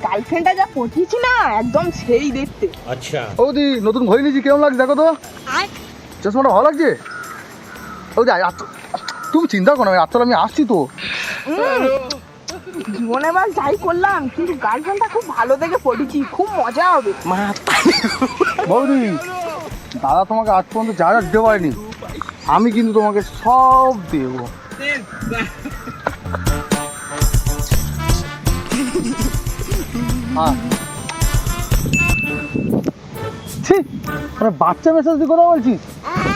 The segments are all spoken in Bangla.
গার্লফ্রেন্ডটা যা পটিয়েছি না একদম সেই দেখতে। আচ্ছা ওদি নতুন ঘড়ি নিয়েছি, কেমন লাগছে দেখো তো? চশমাটা ভালো লাগছে? ওদি তুমি চিন্তা করো না, আজকাল আমি আসছি তো। জীবনে এবার যাই করলাম, কিন্তু গার্লফ্রেন্ডটা খুব ভালো দেখে পটিয়েছি, খুব মজা হবে। বৌদি, দাদা তোমাকে আজ পর্যন্ত যা যা দিতে পারেনি, আমি কিন্তু তোমাকে সব দেবো। বাচ্চা মেসেজ দিয়ে কথা বলছিস?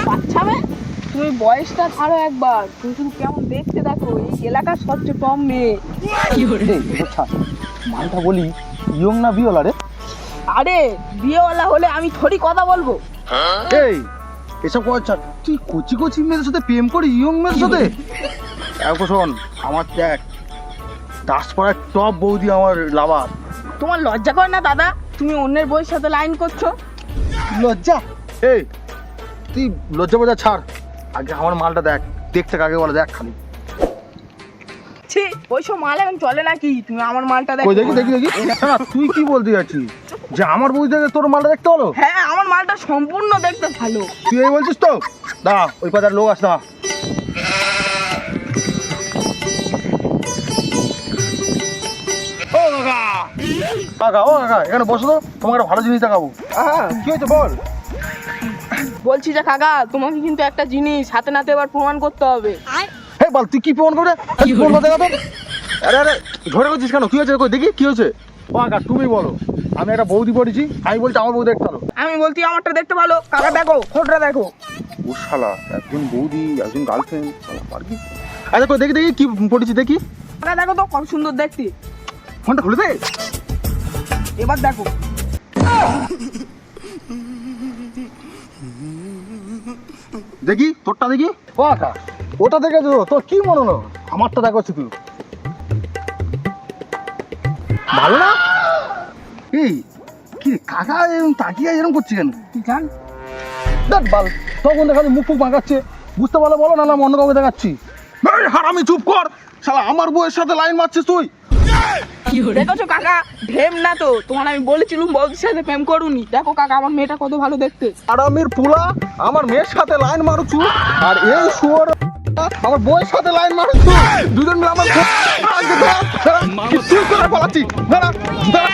বাচ্চা মেয়ে? তুমি বয়সটা ছাড়ো একবার, তুমি শুধু কেমন দেখতে দেখো, এই এলাকার সবচেয়ে টপ মেয়ে। মালটা বলি ইয়ং না বিওলা রে? আরে বিয়েওয়ালা হলে আমি থোড়ি কথা বলবো। এই এসব কথা, তুই কচি কচি মেয়েদের সাথে প্রেম করি ইয়ং মেয়েদের সাথে? এখন শোন, আমার দেখ দাসপাড়ার টপ বৌদি আমার লাভার। তোমার লজ্জা করে না দাদা? তুমি অন্যের বইয়ের সাথে লাইন করছো। লজ্জা? এই তুই লজ্জা বজা ছাড়, আগে আমার মালটা দেখ, দেখতে কাকে বলে দেখ খালি। ছি, ওইসব মাল এখন চলে নাকি? তুমি আমার মালটা দেখো। কই দেখি দেখি দেখি। না, তুই কি বলতে যাচ্ছিস যে আমার বই দেখে তোর মালটা দেখতে হলো? হ্যাঁ, আমার মালটা সম্পূর্ণ দেখতে ভালো। তুই এই বলছিস তো? দাঁড়া, ওই পাতার লোক আস না। ও কাকা, কাকা ও কাকা, এখানে বসো তো, তোমাকে একটা ভালো জিনিস দেখাবো। কি হয়েছে বল? বলছি যে কাকা, তোমাকে কিন্তু একটা জিনিস হাতে নাতে এবার প্রমাণ করতে হবে। হে বল, তুই কি প্রমাণ করবে? প্রমাণ দেখা তো। আরে আরে ঝড়ে করছিস কেন? কি হয়েছে? কই দেখি কি হয়েছে? ও কাকা তুমি বলো, আমি একটা বৌদি পড়েছি, আমি বলছি আমার বৌদি দেখতে ভালো। আমি বলছি আমারটা দেখতে ভালো। কাকা দেখো, ফটোটা দেখো। ও শালা, একজন বৌদি একজন গার্লফ্রেন্ড, আর কি? আচ্ছা কই দেখি দেখি কি পড়েছি দেখি। কাকা দেখো তো কত সুন্দর দেখতে। ফোনটা খুলে দে। এবার দেখো। দেখি তোরটা দেখি। ও কাকা, ওটা দেখে তোর কি মনে হলো? আমারটা দেখো তুই, ভালো না? এই কি কাকা এরকম তাকিয়ে এরকম করছি কেন? তুই জান দেখ বাল, তখন দেখা মুখ ফুক মাগাচ্ছে, বুঝতে পারলে বলো, না না অন্য কাউকে দেখাচ্ছি। এই হারামি চুপ কর, শালা আমার বউয়ের সাথে লাইন মারছিস তুই। দেখেছো কাকা, ঢেম না তো, তোমার আমি বলেছিলাম বৌদির সাথে প্রেম করুনি। দেখো কাকা, আমার মেয়েটা কত ভালো দেখতে। আরামের পুলা আমার মেয়ের সাথে লাইন মারুছু, আর এই শুয়োর আমার বউয়ের সাথে লাইন মারুছু। দুজন মিলে আমার কিছু করে পালাচ্ছি। দাঁড়া দাঁড়া।